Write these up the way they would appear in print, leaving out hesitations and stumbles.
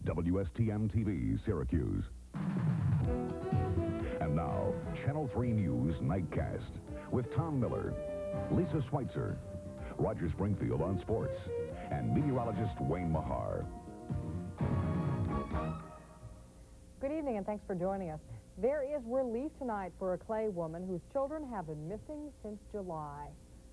WSTM TV, Syracuse. And now, Channel 3 News Nightcast with Tom Miller, Lisa Sweitzer, Roger Springfield on sports, and meteorologist Wayne Mahar. Good evening and thanks for joining us. There is relief tonight for a Clay woman whose children have been missing since July.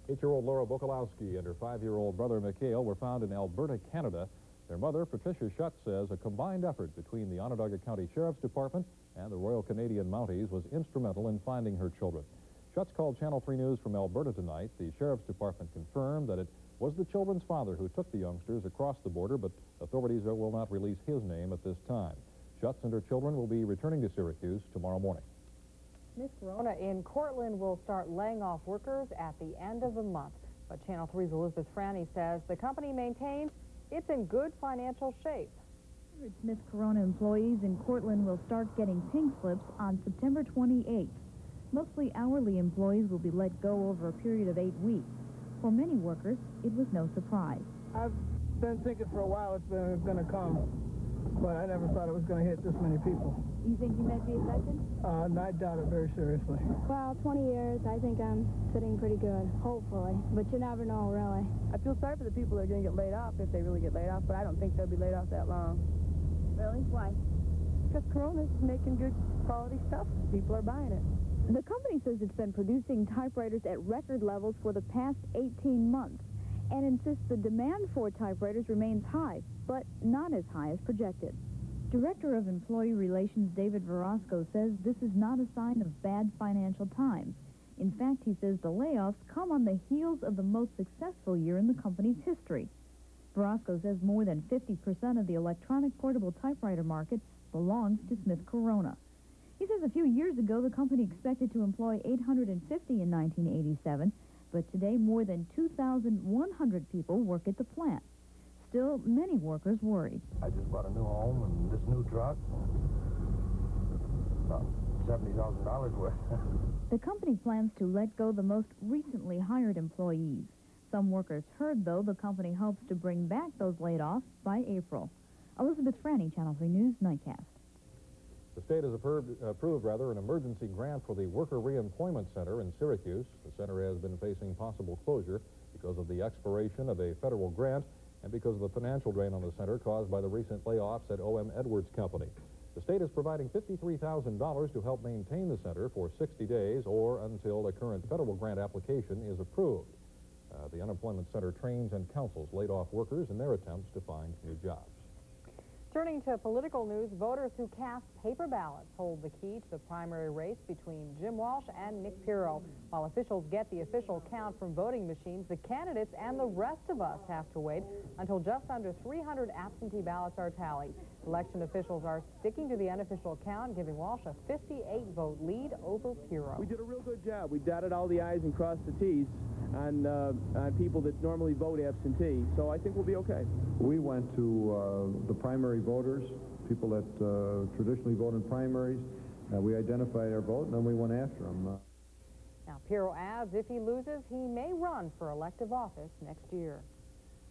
8-year-old Laura Bokolowski and her 5-year-old brother Mikhail were found in Alberta, Canada. Their mother, Patricia Schutt, says a combined effort between the Onondaga County Sheriff's Department and the Royal Canadian Mounties was instrumental in finding her children. Schutt called Channel 3 News from Alberta tonight. The Sheriff's Department confirmed that it was the children's father who took the youngsters across the border, but authorities will not release his name at this time. Schutt and her children will be returning to Syracuse tomorrow morning. Smith Corona in Cortland will start laying off workers at the end of the month. But Channel 3's Elizabeth Franny says the company maintains it's in good financial shape. Smith Corona employees in Cortland will start getting pink slips on September 28th. Mostly hourly employees will be let go over a period of 8 weeks. For many workers, it was no surprise. I've been thinking for a while it's going to come, but I never thought it was going to hit this many people. You think you might be affected? I doubt it very seriously. Well, 20 years, I think I'm sitting pretty good, hopefully, but you never know, really. I feel sorry for the people that are going to get laid off if they really get laid off, but I don't think they'll be laid off that long. Really? Why? Because Corona's making good quality stuff. People are buying it. The company says it's been producing typewriters at record levels for the past 18 months and insists the demand for typewriters remains high, but not as high as projected. Director of Employee Relations David Verosco says this is not a sign of bad financial times. In fact, he says the layoffs come on the heels of the most successful year in the company's history. Verosco says more than 50% of the electronic portable typewriter market belongs to Smith Corona. He says a few years ago the company expected to employ 850 in 1987, but today more than 2,100 people work at the plant. Still, many workers worry. I just bought a new home and this new truck, about $70,000 worth. The company plans to let go the most recently hired employees. Some workers heard, though, the company hopes to bring back those laid off by April. Elizabeth Franny, Channel 3 News, Nightcast. The state has approved an emergency grant for the Worker Reemployment Center in Syracuse. The center has been facing possible closure because of the expiration of a federal grant and because of the financial drain on the center caused by the recent layoffs at O.M. Edwards Company. The state is providing $53,000 to help maintain the center for 60 days or until the current federal grant application is approved. The unemployment center trains and counsels laid-off workers in their attempts to find new jobs. Turning to political news, voters who cast paper ballots hold the key to the primary race between Jim Walsh and Nick Pirro. While officials get the official count from voting machines, the candidates and the rest of us have to wait until just under 300 absentee ballots are tallied. Election officials are sticking to the unofficial count, giving Walsh a 58-vote lead over Pirro. We did a real good job. We dotted all the I's and crossed the T's on people that normally vote absentee, so I think we'll be okay. We went to the primary voters, people that traditionally vote in primaries. We identified our vote, and then we went after them. Now, Pirro adds if he loses, he may run for elective office next year.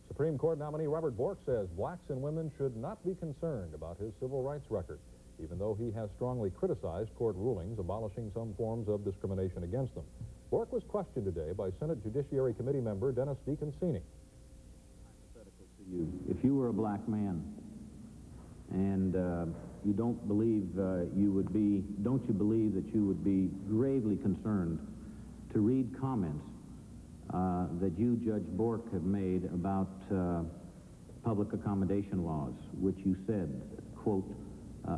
Supreme Court nominee Robert Bork says blacks and women should not be concerned about his civil rights record, even though he has strongly criticized court rulings abolishing some forms of discrimination against them. Bork was questioned today by Senate Judiciary Committee member Dennis DeConcini. If you were a black man and you don't believe don't you believe that you would be gravely concerned to read comments that you, Judge Bork, have made about public accommodation laws, which you said, quote,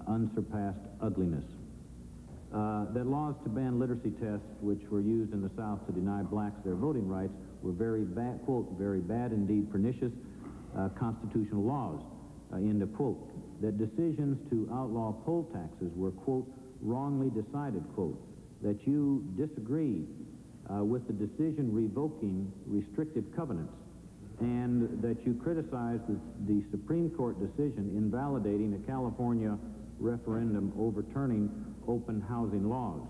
unsurpassed ugliness. That laws to ban literacy tests, which were used in the South to deny blacks their voting rights, were very bad, quote, very bad, indeed pernicious constitutional laws, end of quote. That decisions to outlaw poll taxes were, quote, wrongly decided, quote. That you disagree with the decision revoking restrictive covenants, and that you criticized the Supreme Court decision invalidating the California referendum overturning open housing laws.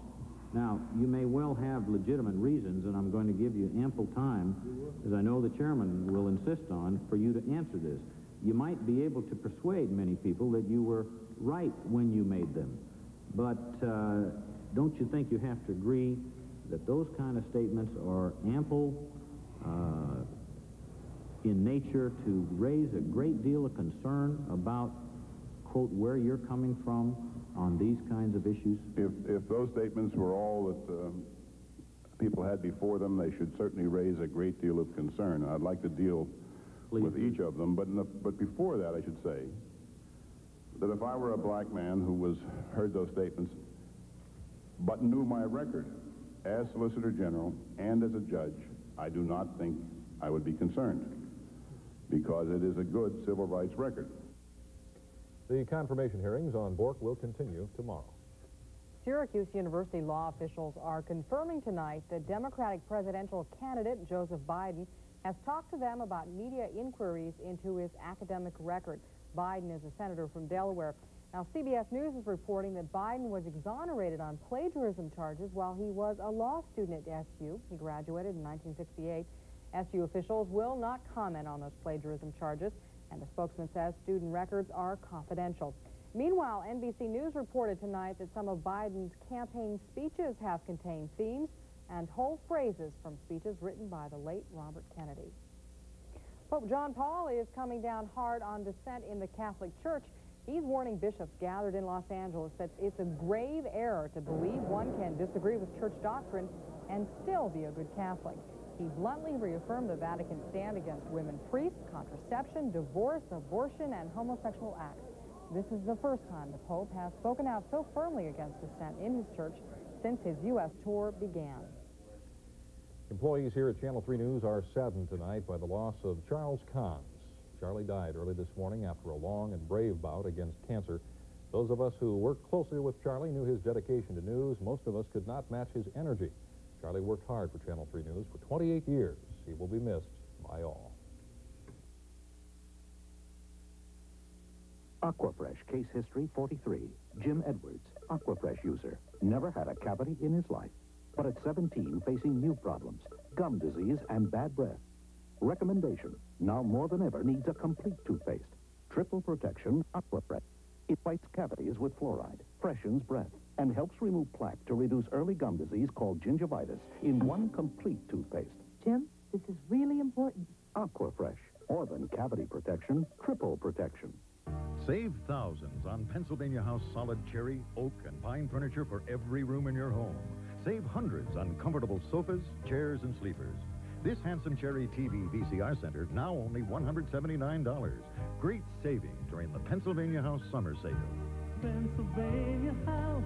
Now, you may well have legitimate reasons, and I'm going to give you ample time, as I know the chairman will insist on, for you to answer this. you might be able to persuade many people that you were right when you made them. But don't you think you have to agree that those kind of statements are ample in nature to raise a great deal of concern about, quote, where you're coming from on these kinds of issues? If those statements were all that people had before them, they should certainly raise a great deal of concern. I'd like to deal with each of them, but before that, I should say that if I were a black man who heard those statements but knew my record as Solicitor General and as a judge, I do not think I would be concerned, because it is a good civil rights record. The confirmation hearings on Bork will continue tomorrow. Syracuse University law officials are confirming tonight that Democratic presidential candidate Joseph Biden has talked to them about media inquiries into his academic record. Biden is a senator from Delaware. Now, CBS News is reporting that Biden was exonerated on plagiarism charges while he was a law student at SU. He graduated in 1968. SU officials will not comment on those plagiarism charges, and the spokesman says student records are confidential. Meanwhile, NBC News reported tonight that some of Biden's campaign speeches have contained themes and whole phrases from speeches written by the late Robert Kennedy. Pope John Paul is coming down hard on dissent in the Catholic Church. He's warning bishops gathered in Los Angeles that it's a grave error to believe one can disagree with church doctrine and still be a good Catholic. He bluntly reaffirmed the Vatican's stand against women priests, contraception, divorce, abortion, and homosexual acts. This is the first time the Pope has spoken out so firmly against dissent in his church since his U.S. tour began. Employees here at Channel 3 News are saddened tonight by the loss of Charles Kahns. Charlie died early this morning after a long and brave bout against cancer. Those of us who worked closely with Charlie knew his dedication to news. Most of us could not match his energy. Charlie worked hard for Channel 3 News for 28 years. He will be missed by all. Aquafresh case history 43. Jim Edwards, Aquafresh user. Never had a cavity in his life. But at 17, facing new problems, gum disease and bad breath. Recommendation, now more than ever, needs a complete toothpaste. Triple protection Aquafresh. It fights cavities with fluoride, freshens breath, and helps remove plaque to reduce early gum disease called gingivitis in one complete toothpaste. Jim, this is really important. Aquafresh. More than cavity protection, triple protection. Save thousands on Pennsylvania House solid cherry, oak, and pine furniture for every room in your home. Save hundreds on comfortable sofas, chairs, and sleepers. This handsome cherry TV VCR center, now only $179. Great savings during the Pennsylvania House summer sale. Pennsylvania House,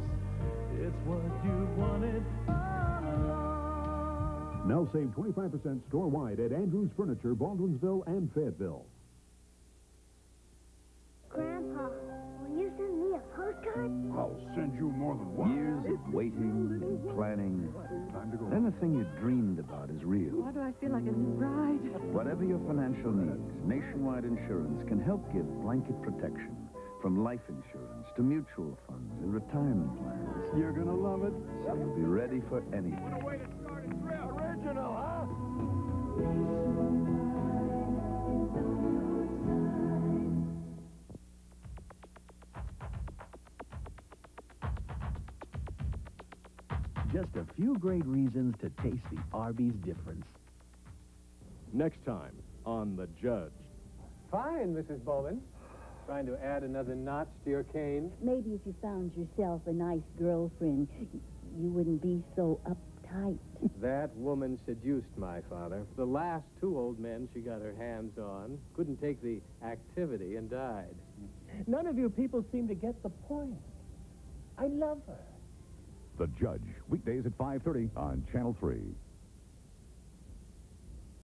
it's what you wanted all along. Now save 25% store-wide at Andrews Furniture, Baldwinsville and Fayetteville. Grandpa, will you send me a postcard? I'll send you more than one. Years of waiting and planning. Time to go. Then the thing you dreamed about is real. Why do I feel like a new bride? Whatever your financial needs, Nationwide Insurance can help give blanket protection. From life insurance to mutual funds and retirement plans. You're gonna love it. So you'll be ready for anything. What a way to start a trip. Original, huh? Just a few great reasons to taste the Arby's difference. Next time on The Judge. Fine, Mrs. Bowman. Trying to add another notch to your cane? Maybe if you found yourself a nice girlfriend, you wouldn't be so uptight. That woman seduced my father. The last two old men she got her hands on couldn't take the activity and died. None of you people seem to get the point. I love her. The Judge, weekdays at 5:30 on Channel 3.